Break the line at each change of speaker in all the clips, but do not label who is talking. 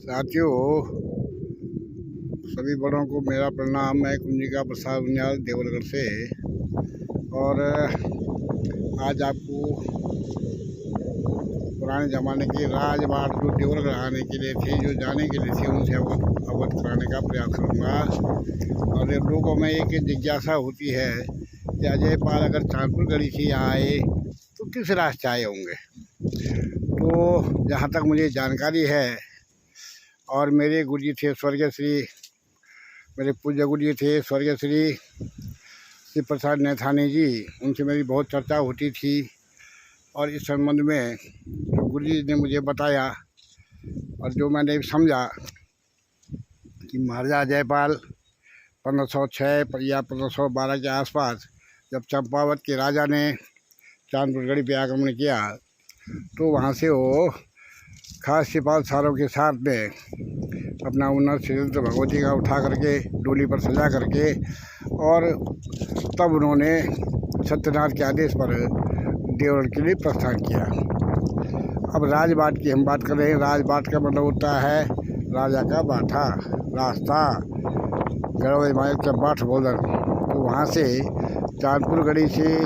साथियों, सभी बड़ों को मेरा प्रणाम। मैं कुंजिका प्रसाद उनियाल देवलगढ़ से। और आज आपको पुराने ज़माने की राजबाट जो देवलगढ़ आने के लिए थी, जो जाने के लिए थी, उनसे अवगत कराने का प्रयास करूँगा। और लोगों में एक जिज्ञासा होती है कि अजय पाल अगर चांदपुर गढ़ी से यहाँ आए तो किस रास्ते आए होंगे। तो जहाँ तक मुझे जानकारी है, और मेरे गुरुजी थे स्वर्गीय श्री, मेरे पूज्य गुरुजी थे स्वर्गीय श्री शिव प्रसाद नैथानी जी, उनसे मेरी बहुत चर्चा होती थी। और इस संबंध में जो गुरुजी ने मुझे बताया और जो मैंने समझा कि महाराजा जयपाल 1506 या 1512 के आसपास जब चंपावत के राजा ने चांदपुर गढ़ी पे आक्रमण किया, तो वहाँ से वो खास सिपाही सारों के साथ में अपना उन्नत श्रीदत्त भगवती का उठा करके डोली पर सजा करके, और तब उन्होंने सत्यनारायण के आदेश पर देवगढ़ के लिए प्रस्थान किया। अब राजबाट की हम बात कर रहे हैं। राजबाट का मतलब होता है राजा का बाठा, रास्ता, गढ़ मायक का बाट बोलर। तो वहाँ से चांदपुर गढ़ी से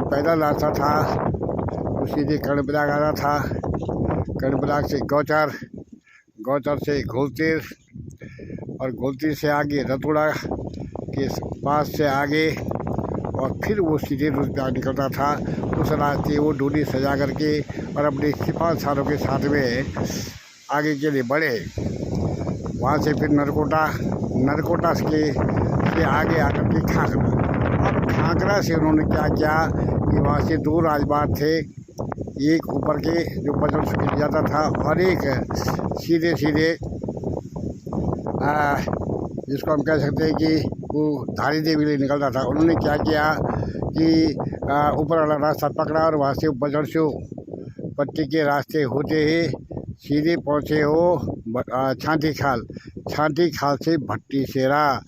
पैदल रास्ता था, तो सीधे कर्णप्रयाग आना था। कर्णप्रयाग से गौचर, गौचर से घोलतीर, और घोलतीर से आगे रतुड़ा के पास से आगे, और फिर वो सीधे रुद्रप्रयाग निकलता था। उस रास्ते वो डोली सजा करके और अपने सिपाही सारों के साथ में आगे के लिए बढ़े। वहाँ से फिर नरकोटा, नरकोटा से आगे आकर के खाकरा। अब खाकरा से उन्होंने क्या किया कि वहाँ से दो राजबाट थे, एक ऊपर के जो बजट से जाता था, और एक सीधे सीधे जिसको हम कह सकते हैं कि वो धारी देवी लिए निकलता था। उन्होंने क्या किया कि ऊपर वाला रास्ता पकड़ा और वहाँ से बजट से पट्टी के रास्ते होते ही सीधे पहुँचे हो छांटी खाल, छांटी खाल से भट्टी शेरा,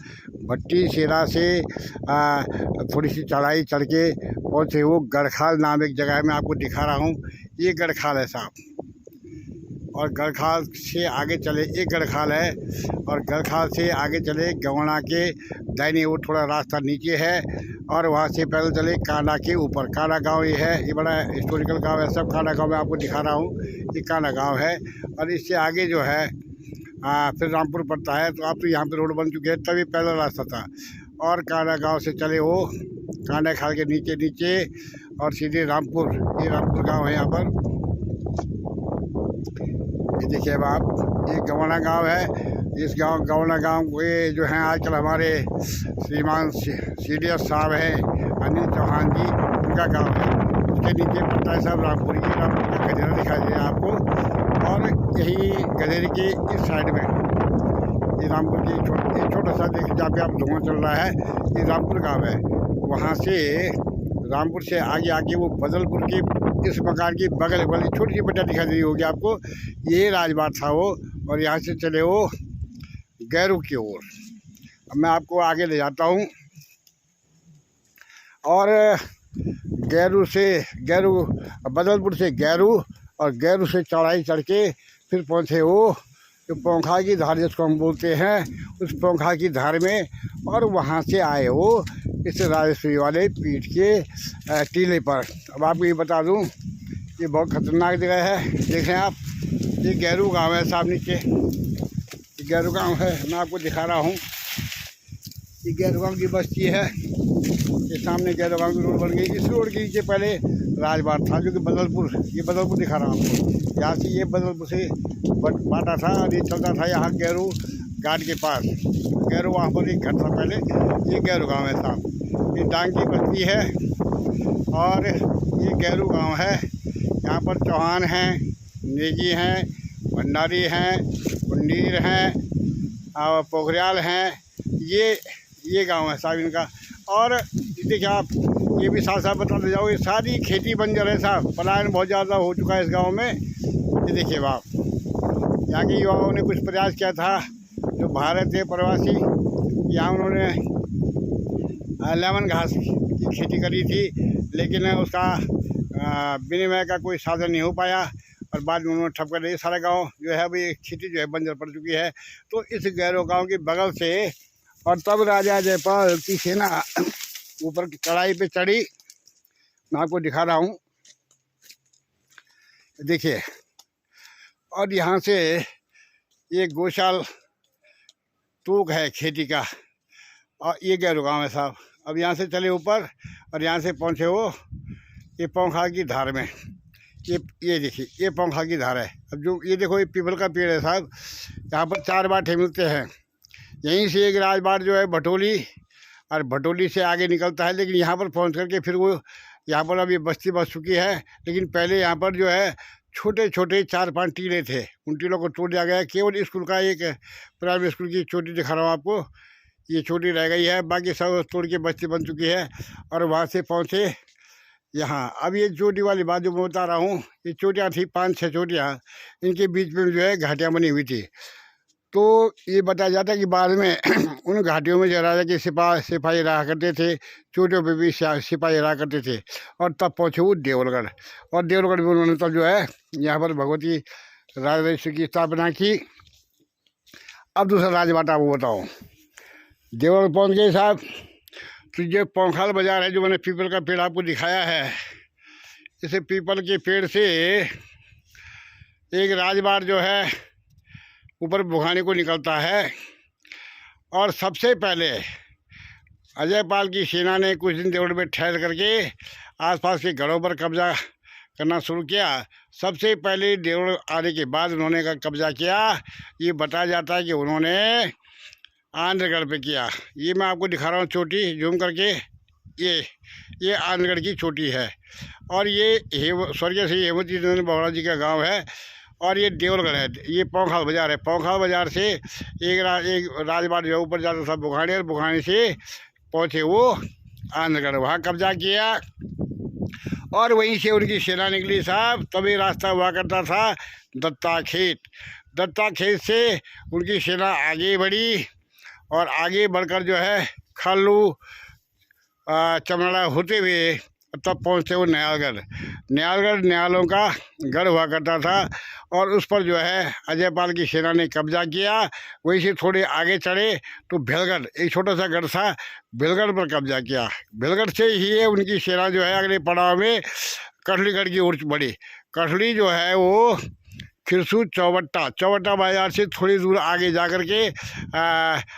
भट्टी शेरा से थोड़ी सी चढ़ाई चढ़ के पहुँचे वो गढ़खाल नाम एक जगह है। मैं आपको दिखा रहा हूँ, ये गढ़खाल है साहब। और गढ़खाल से आगे चले, एक गढ़खाल है, और गढ़खाल से आगे चले गवना के दाहिने वो थोड़ा रास्ता नीचे है, और वहाँ से पैदल चले कांडा के ऊपर। कांडा गांव ये है, ये बड़ा हिस्टोरिकल गांव है। सब कांडा गांव में आपको दिखा रहा हूँ, ये कांडा गांव है। और इससे आगे जो है फिर रामपुर पड़ता है। तो अब तो यहाँ पे रोड बन चुके हैं, तभी पैदल रास्ता था। और कांडा गांव से चले वो कांडा खाल के नीचे नीचे, और सीधे रामपुर, ये रामपुर गांव है। यहाँ पर ये देखिए अब आप, ये गवना गांव है। इस गांव गवना गांव ये जो हैं आजकल हमारे श्रीमान CDS साहब हैं अनिल चौहान जी, उनका गांव है। उसके नीचे पड़ता है साहब रामपुर। ये रामपुर का गधेरा दिखाई दे रहा है आपको, और यही गधेरे के इस साइड में ये रामपुर की छोटा सा देखिए जहाँ पे आप धुआं चल रहा है, ये रामपुर गाँव है। वहाँ से रामपुर से आगे वो बदलपुर की इस मकान की बगल वाली छोटी सी बट्टा दिखाई दे रही होगी आपको, ये राजबाट था वो। और यहाँ से चले वो गैरू की ओर। अब मैं आपको आगे ले जाता हूँ, और गैरू बदलपुर से गैरू, और गैरू से चढ़ाई चढ़ के फिर पहुँचे वो जो पोंखा की धार जिसको हम बोलते हैं, उस पोंखा की धार में। और वहाँ से आए वो इस राजेश्वरी वाले पीठ के टीले पर। अब आपको ये बता दूं, ये बहुत ख़तरनाक जगह है। देखें आप, ये गैरू गांव है साहब, नीचे ये गैरू गांव है। मैं आपको दिखा रहा हूँ, ये गैरू गांव की बस्ती है। ये सामने गैरू गांव की रोड बन गई। इस रोड के नीचे पहले राजबाट था, जो कि बदलपुर, ये बदलपुर दिखा रहा हूँ आपको। यहाँ से ये बदलपुर से बाटा था, और ये चलता था यहाँ गैरू घाट के पास। गैरू वहाँ पर एक घर था पहले। ये गैरू गांव है साहब, ये डांग की बस्ती है, और ये गैरू गांव है। यहाँ पर चौहान हैं, नेगी हैं, भंडारी हैं, कुंडीर हैं, और पोखरियाल हैं। ये गांव है साहब इनका। और देखिए आप, ये भी साथ साथ बताते जाओ, ये सारी खेती बंजर है साहब। पलायन बहुत ज़्यादा हो चुका है इस गाँव में। ये देखिए आप, यहाँ के युवाओं ने कुछ प्रयास किया था, जो भारत थे प्रवासी, यहाँ उन्होंने लेमन घास की खेती करी थी, लेकिन उसका विनिमय का कोई साधन नहीं हो पाया। और बाद में उन्होंने ठप कर दिया। सारा गांव जो है अभी खेती जो है बंजर पड़ चुकी है। तो इस गैरो गांव के बगल से और तब राजा जयपाल की सेना ऊपर की चढ़ाई पे चढ़ी। मैं आपको दिखा रहा हूँ, देखिए। और यहाँ से ये गौशाल तूक है खेती का, और ये गैरो गाँव है साहब। अब यहाँ से चले ऊपर और यहाँ से पहुँचे वो ये पोंखा की धार में। ये देखिए, ये पोंखा की धार है। अब जो ये देखो, ये पीपल का पेड़ है साहब। यहाँ पर 4 बाटे मिलते हैं। यहीं से एक राजबाट जो है भटोली, और भटोली से आगे निकलता है। लेकिन यहाँ पर पहुँच करके फिर वो यहाँ पर अब ये बस्ती बस चुकी है। लेकिन पहले यहाँ पर जो है छोटे छोटे 4-5 टीले थे, उन टीलों को तोड़ दिया गया। केवल स्कूल का एक प्राइमरी स्कूल की चोटी दिखा रहा हूँ आपको, ये छोटी रह गई है, बाकी सब तोड़ के बस्ती बन चुकी है। और वहाँ से पहुँचे यहाँ। अब ये चोटी वाली बात जो मैं बता रहा हूँ, ये चोटियाँ थी 5-6 चोटियाँ, इनके बीच में जो है घाटियाँ बनी हुई थी। तो ये बताया जाता है कि बाद में उन घाटियों में जो राजा के सिपाही रहा करते थे, चोटियों पे भी सिपाही रहा करते थे। और तब पहुँचे वो देवलगढ़, और देवलगढ़ में उन्होंने तब जो है यहाँ पर भगवती राजराजेश्वरी की स्थापना की। अब दूसरा राजबाट आपको बताओ। देवलगढ़ पहुँच गए साहब। तो ये पोंखाल बाजार है, जो मैंने पीपल का पेड़ आपको दिखाया है, इसे पीपल के पेड़ से एक राजबाट जो है ऊपर बुघानी को निकलता है। और सबसे पहले अजयपाल की सेना ने कुछ दिन देवगढ़ में ठहर करके आसपास के घरों पर कब्जा करना शुरू किया। सबसे पहले देवगढ़ आने के बाद उन्होंने कब्जा किया, ये बताया जाता है कि उन्होंने आंध्रगढ़ पे किया। ये मैं आपको दिखा रहा हूँ चोटी जूम करके, ये आंध्रगढ़ की चोटी है। और ये स्वर्गीय श्री हेमवती नंदन बोहरा जी का गांव है। और ये देवलगढ़ है, ये पोंखाल बाजार है। पोंखाल बाजार से एक राजबाट जो ऊपर जाता था बुखानी, और बुखानी से पहुँचे वो आंध्रगढ़, वहाँ कब्जा किया। और वहीं से उनकी सेना निकली साहब। तभी रास्ता हुआ करता था दत्ता खेत। दत्ता खेत से उनकी सेना आगे बढ़ी, और आगे बढ़कर जो है खालू चमड़ा होते हुए तब पहुँचते वो नयालगढ़। न्यालों का गढ़ हुआ करता था, और उस पर जो है अजयपाल की सेना ने कब्जा किया। वहीं से थोड़े आगे चढ़े तो भेलगढ़, एक छोटा सा गढ़ था, भेलगढ़ पर कब्जा किया। भेलगढ़ से ही उनकी सेना जो है अगले पड़ाव में कठलीगढ़ की ओर बढ़ी। कठली जो है वो खिरसू चौबट्टा बाजार से थोड़ी दूर आगे जा कर के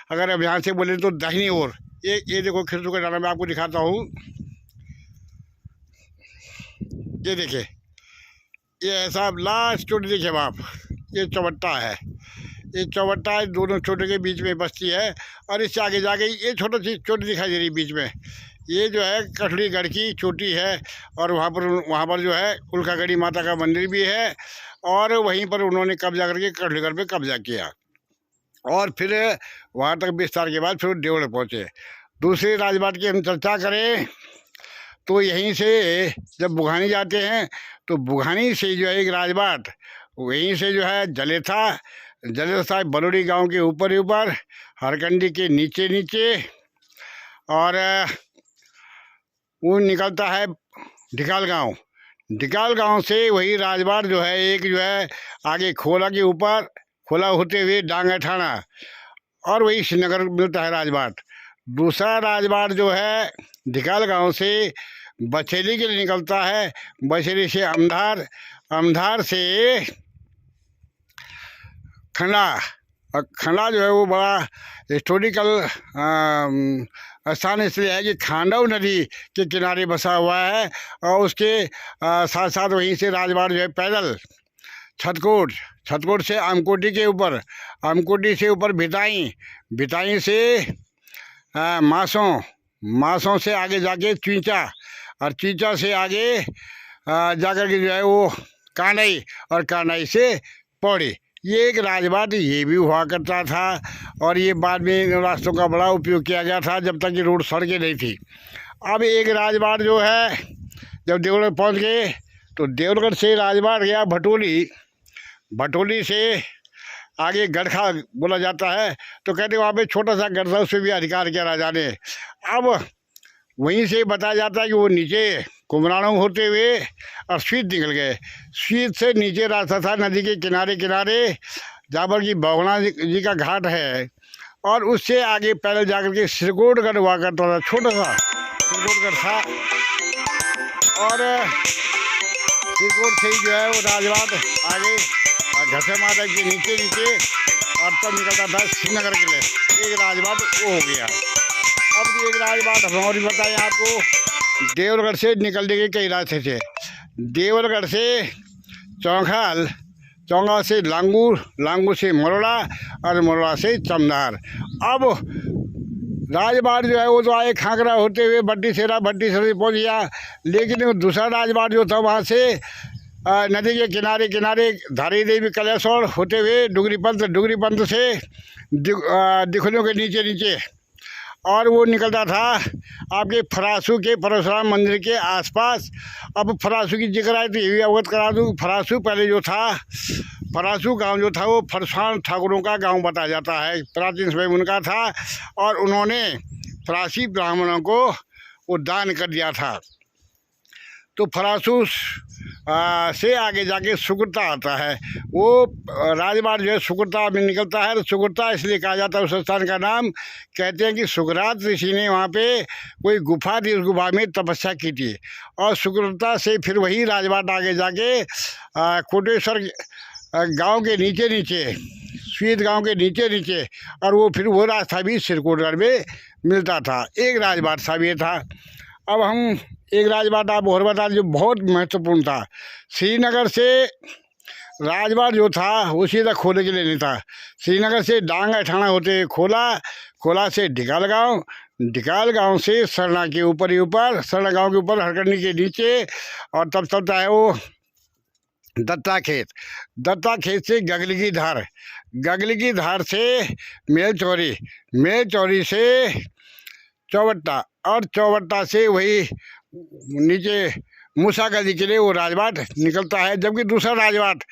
अगर अब यहाँ से बोले तो दाहिनी ओर, ये देखो खिरसू का डाला मैं आपको दिखाता हूँ। ये देखिए, ये है साहब लास्ट चोटी, देखिए आप, ये चौबट्टा है। ये चौबट्टा है, दोनों चोटी के बीच में बस्ती है। और इससे आगे जाके ये छोटी सी चोटी दिखाई दे रही बीच में, ये जो है कठलीगढ़ की चोटी है। और वहाँ पर जो है उल्कागढ़ी माता का मंदिर भी है। और वहीं पर उन्होंने कब्जा करके कठलीगढ़ पे कब्जा किया। और फिर वहाँ तक विस्तार के बाद फिर देवगढ़ पहुँचे। दूसरे राजबाट की हम चर्चा करें तो यहीं से जब बुघानी जाते हैं तो बुघानी से जो है एक राजबाट, वहीं से जो है जलेथा बलोड़ी गांव के ऊपर हरकंडी के नीचे और वो निकलता है ढिकाल गांव से वही राजबाट जो है एक जो है आगे खोला के ऊपर, खोला होते हुए डांगा ठाणा, और वही श्रीनगर मिलता है राजबाट। दूसरा राजबाट जो है ढिकाल गांव से बछेली के लिए निकलता है। बछेली से अमधार से खंडा जो है वो बड़ा हिस्टोरिकल स्थान इसलिए है कि खांडव नदी के किनारे बसा हुआ है। और उसके साथ साथ वहीं से राजबाट जो है पैदल छतकोट से आमकोटी के ऊपर, आमकोटी से ऊपर भिताई से मासों से आगे जाके चींचा, और चींचा से आगे जाकर के जो है वो कांडाई, और कांडाई से पौड़ी। ये एक राजबाट ये भी हुआ करता था। और ये बाद में इन रास्तों का बड़ा उपयोग किया गया था जब तक ये रोड सड़कें नहीं थी। अब एक राजबाट जो है जब देवगढ़ पहुंच गए तो देवगढ़ से राजबाट गया भटोली से आगे गढ़खा बोला जाता है। तो कहते वहाँ पे छोटा सा गढ़ था, उस पर भी अधिकार किया राजा ने। अब वहीं से बताया जाता है कि वो नीचे कुमराणों होते हुए और स्वीत निकल गए। स्वीत से नीचे रास्ता था नदी के किनारे किनारे, जहाँ पर कि बौगणा जी का घाट है, और उससे आगे पैदल जाकर के सिरकोटगढ़ हुआ करता था, छोटा सा सिरकोटगढ़ था। और सिरकोट से ही जो है वो राजबाट आगे घसे माता के नीचे नीचे, और तब निकलता था श्रीनगर के लिए। एक राजबाट वो हो गया। अब एक राजबाट हम और बताएं आपको, देवलगढ़ से निकलने के कई रास्ते थे। देवलगढ़ से चौखाल, चौंगा से लांगूर, लांगूर से मरोड़ा, और मरोड़ा से चमदार। अब राजबाट जो है वो तो आए खाकरा होते हुए भट्टी सेरा पहुँच गया। लेकिन दूसरा राजबाट जो था वहाँ से नदी के किनारे किनारे धारी देवी कलेश्वर होते हुए डुगरी पंथ से दिखलियों के नीचे नीचे, और वो निकलता था आपके फरासू के परशुराम मंदिर के आसपास। अब फरासू की जिक्र आए तो ये भी अवगत करा दूँ, फरासू पहले जो था, फरासू गांव जो था वो फरसान ठाकुरों का गांव बताया जाता है, प्राचीन समय उनका था, और उन्होंने फरासी ब्राह्मणों को वो दान कर दिया था। तो फरासू से आगे जाके सुकुरता आता है। वो राजबाट जो है सुकुरता में निकलता है। तो सुकुरता इसलिए कहा जाता है उस स्थान का नाम, कहते हैं कि सुकरात ऋषि ने वहाँ पे कोई गुफा थी, उस गुफा में तपस्या की थी, और सुकुरता से फिर वही राजबाट आगे जाके कोटेश्वर गांव के नीचे नीचे, स्वीत गांव के नीचे नीचे, और वो फिर वो रास्ता भी सिरकोटगढ़ में मिलता था। एक राजबाट सा भी था। अब हम एक राजबाट आप और बता दें जो बहुत महत्वपूर्ण था। श्रीनगर से राजबाट जो था वो सीधा खोले के लिए नहीं था। श्रीनगर से डांग अठाना होते हुए खोला से ढिकाल गांव से सरना के ऊपर ही ऊपर, सरना गांव के ऊपर हरकंडी के नीचे, और तब चलता है वो दत्ता खेत से गगली धार से मेल चौरी से चौबट्टा, और चौबट्टा से वही नीचे मूसा गदी के लिए वो राजबाट निकलता है। जबकि दूसरा राजबाट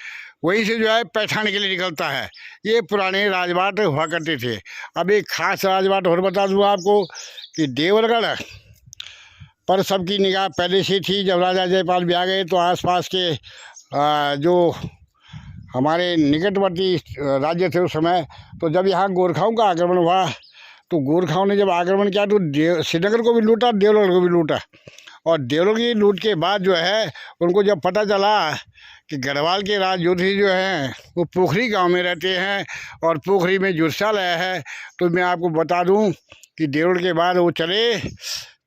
वहीं से जो है पैठान के लिए निकलता है। ये पुराने राजबाट हुआ करते थे। अब एक खास राजबाट और बता दूँ आपको कि देवलगढ़ पर सबकी निगाह पहले से थी। जब राजा जयपाल भी आ गए तो आसपास के जो हमारे निकटवर्ती राज्य थे उस समय, तो जब यहाँ गोरखाओं का आक्रमण हुआ तो गोरखाओं ने जब आक्रमण किया तो श्रीनगर को भी लूटा, देवलगढ़ को भी लूटा। और देवलगढ़ की लूट के बाद जो है उनको जब पता चला कि गढ़वाल के राजयोधी जो हैं वो पोखरी गांव में रहते हैं और पोखरी में जुर्सा लाया है, तो मैं आपको बता दूं कि देवलगढ़ के बाद वो चले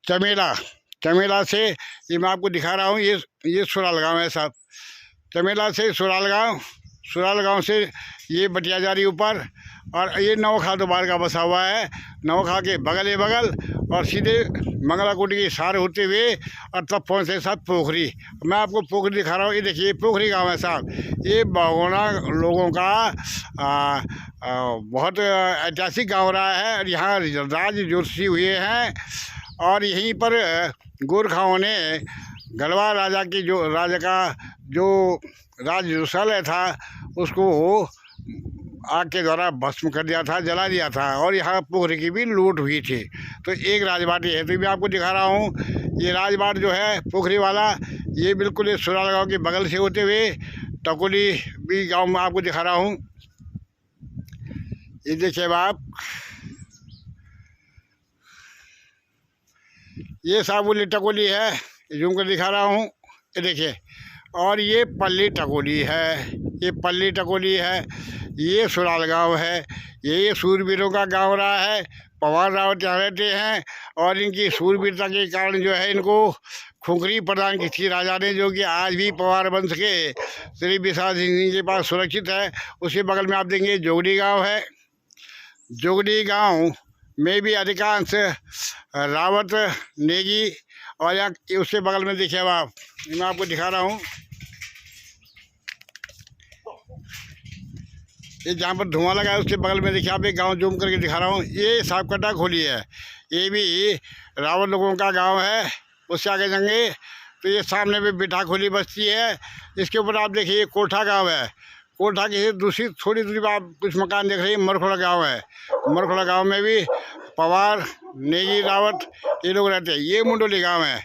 चमेला से, ये मैं आपको दिखा रहा हूँ, ये सुराल गाँव है साहब। चमेला से सुराल गांव से ये बटियाजारी ऊपर, और ये नवखा तो बाहर का बसा हुआ है। नवखा के बगल और सीधे मंगलाकोटी के सार होते हुए और तब पहुँचे साहब पोखरी। मैं आपको पोखरी दिखा रहा हूँ। ये देखिए पोखरी गांव है साहब। ये बहुगुणा लोगों का बहुत ऐतिहासिक गांव रहा है, और यहाँ राज ज्योतिषी हुए हैं। और यहीं पर गोरखाओं ने गढ़वाल राजा का जो राजशालय था उसको आग के द्वारा भस्म कर दिया था, जला दिया था, और यहाँ पोखरी की भी लूट हुई थी। तो एक राजबाट है, तो मैं आपको दिखा रहा हूँ। ये राजबाट जो है पोखरी वाला, ये बिल्कुल ये सुराल गाँव के बगल से होते हुए टकोली भी गांव में आपको दिखा रहा हूँ। ये देखिए आप, ये साबुली टकोली है, जूम कर दिखा रहा हूँ, ये देखिए। और ये पल्ली टकोली है, ये सुराल गांव है। ये सूरवीरों का गांव रहा है। पवार रावत यहाँ रहते हैं, और इनकी सूरवीरता के कारण जो है इनको खुंखरी प्रदान की थी राजा ने, जो कि आज भी पवार वंश के श्री विशाल सिंह जी के पास सुरक्षित है। उसके बगल में आप देखेंगे जोगड़ी गाँव है। जोगड़ी गाँव में भी अधिकांश रावत नेगी, और या उसके बगल में देखिए आप, मैं आपको दिखा रहा हूँ, ये जहाँ पर धुआं लगा है उसके बगल में देखिए आप एक गांव जूम करके दिखा रहा हूँ। ये सापकटा खोली है, ये भी रावत लोगों का गांव है। उससे आगे जाएंगे तो ये सामने पे बिठा खोली बस्ती है। इसके ऊपर आप देखिए ये कोठा गाँव है। कोठा की दूसरी थोड़ी दूरी पर आप कुछ मकान देख रहे हैं, मरखोड़ा गाँव है। मरखोड़ा गाँव में भी पवार नेगी रावत, ये लोग रहते हैं। ये मुंडोली गांव है,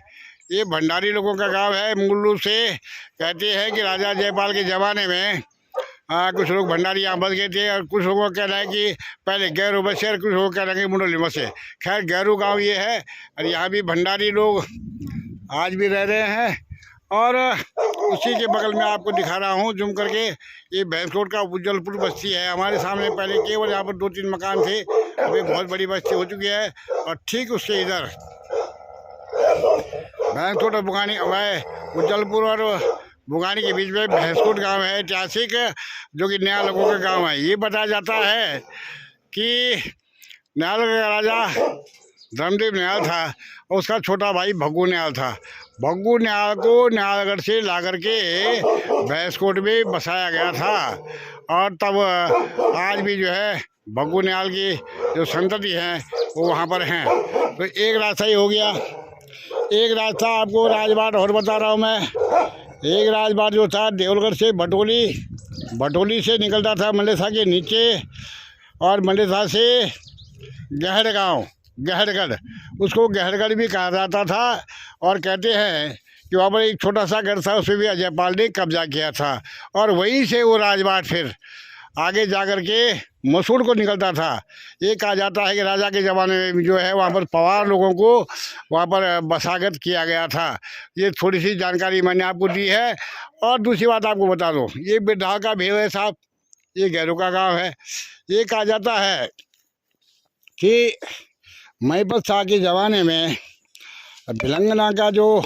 ये भंडारी लोगों का गांव है। मूल रूप से कहते हैं कि राजा जयपाल के ज़माने में कुछ लोग भंडारी यहाँ बस गए थे, और कुछ लोगों का कहना है कि पहले गैरू बसे, और कुछ लोगों का कहना है कि मुंडोली बसे। खैर गैरू गांव ये है, और यहाँ भी भंडारी लोग आज भी रह रहे हैं। और उसी के बगल में आपको दिखा रहा हूँ जूम करके, ये भैंसकोट का उज्जवलपुर बस्ती है। हमारे सामने पहले केवल यहाँ पर 2-3 मकान थे, अभी बहुत बड़ी बस्ती हो चुकी है। और ठीक उसके इधर भैंसकोट और बुगानी, उज्जवलपुर और बुगानी के बीच में भैंसकोट गांव है ऐतिहासिक, जो कि नया लोगों का गांव है। ये बताया जाता है कि न्याल का राजा धर्मदेव न्याल था, और उसका छोटा भाई भग्गू न्याल था। भग्गू न्याल को न्यालगढ़ से ला करके भैंसकोट में बसाया गया था। और तब आज भी जो है भग्गू न्याल की जो संतति हैं वो वहाँ पर हैं। तो एक रास्ता ही हो गया। एक रास्ता आपको राजबाट और बता रहा हूँ मैं। एक राजबाट जो था देवलगढ़ से भटोली से निकलता था मंडेसा के नीचे, और मंडेसा से गहरगढ़, उसको गहरगढ़ भी कहा जाता था। और कहते हैं कि वहाँ पर एक छोटा सा गढ़ था, उस पर भी अजयपाल ने कब्जा किया था। और वहीं से वो राजबाट फिर आगे जा कर के मसूर को निकलता था। ये कहा जाता है कि राजा के ज़माने में जो है वहाँ पर पवार लोगों को वहाँ पर बसागत किया गया था। ये थोड़ी सी जानकारी मैंने आपको दी है। और दूसरी बात आपको बता दूँ, ये बिरधा का भेव है साहब, ये गैरू का गाँव है। ये कहा जाता है कि महिपत शाह के ज़माने में भिलंगना का जो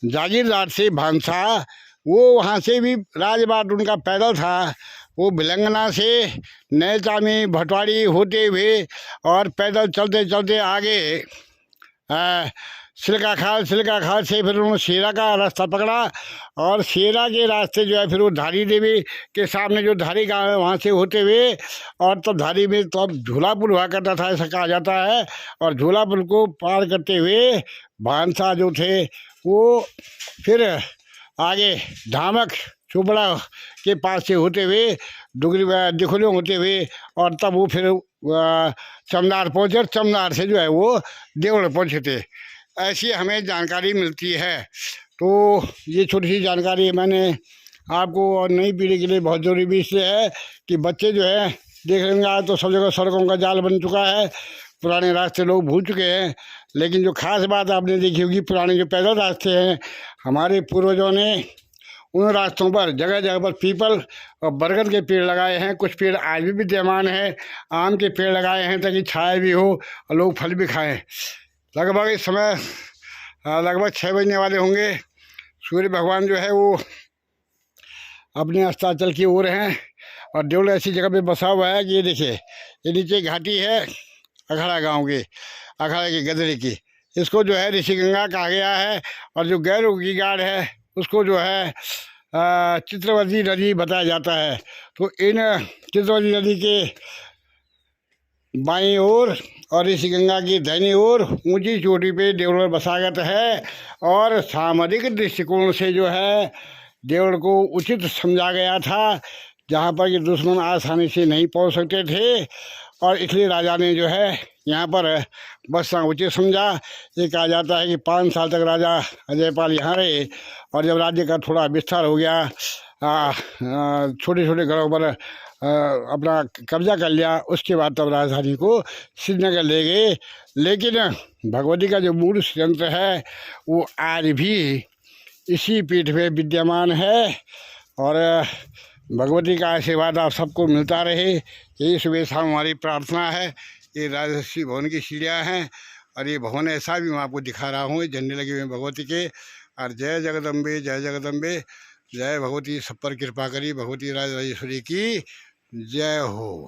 जागीरदार से भानशाह, वो वहाँ से भी राजबाट उनका पैदल था। वो भिलंगना से नैचा में भटवाड़ी होते हुए और पैदल चलते चलते आगे सिलका खाल से फिर उन्होंने शेरा का रास्ता पकड़ा। और शेरा के रास्ते जो है फिर वो धारी देवी के सामने जो धारी गाँव है वहाँ से होते हुए, और तब धारी में तो अब झूला पुल हुआ करता था, ऐसा कहा जाता है। और झूला पुल को पार करते हुए भानशाह जो थे वो फिर आगे धामक चोपड़ा के पास से होते हुए दिखोलियों होते हुए, और तब वो फिर चमनार पहुँचे, और चमनार से जो है वो देवगढ़ पहुँचे थे। ऐसी हमें जानकारी मिलती है। तो ये छोटी सी जानकारी मैंने आपको, और नई पीढ़ी के लिए बहुत ज़रूरी भी इसलिए है कि बच्चे जो है देख लेंगे आज तो सब जगह सड़कों का जाल बन चुका है, पुराने रास्ते लोग भूल चुके हैं। लेकिन जो खास बात आपने देखी होगी, पुराने जो पैदल रास्ते हैं, हमारे पूर्वजों ने उन रास्तों पर जगह जगह पर पीपल और बरगद के पेड़ लगाए हैं। कुछ पेड़ आज भी विद्यमान हैं, आम के पेड़ लगाए हैं ताकि छाया भी हो और लोग फल भी खाएं। लगभग इस समय लगभग 6 बजने वाले होंगे। सूर्य भगवान जो है वो अपने अस्ताचल की ओर हैं, और देवल ऐसी जगह पे बसा हुआ है कि ये देखिए, ये नीचे घाटी है अखाड़ा गांव की, अखाड़ा की गदरी की। इसको जो है ऋषिगंगा कहा गया है। और जो गैरू की गाड़ है उसको जो है चित्रवती नदी बताया जाता है। तो इन चित्रवती नदी के बाईं ओर और ऋषिगंगा की दाहिनी ओर ऊंची चोटी पे देवगढ़ बसागत है। और सामरिक दृष्टिकोण से जो है देवगढ़ को उचित समझा गया था, जहाँ पर कि दुश्मन आसानी से नहीं पहुँच सकते थे। और इसलिए राजा ने जो है यहाँ पर बसना उचित समझा। ये कहा जाता है कि 5 साल तक राजा अजयपाल यहाँ रहे, और जब राज्य का थोड़ा विस्तार हो गया, छोटे छोटे घरों पर अपना कब्जा कर लिया, उसके बाद तब राजधानी को श्रीनगर ले गए। लेकिन भगवती का जो मूल षड्यंत्र है वो आज भी इसी पीठ पे विद्यमान है। और भगवती का आशीर्वाद आप सबको मिलता रहे, यही शुभेच्छा हमारी प्रार्थना है। ये राजर्षि भवन की सीढ़ियाँ हैं, और ये भवन ऐसा भी मैं आपको दिखा रहा हूँ, झंडे लगे हुए भगवती के। और जय जगदम्बे, जय जगदम्बे, जय भगवती, सब पर कृपा करी भगवती राजराजेश्वरी की जय हो।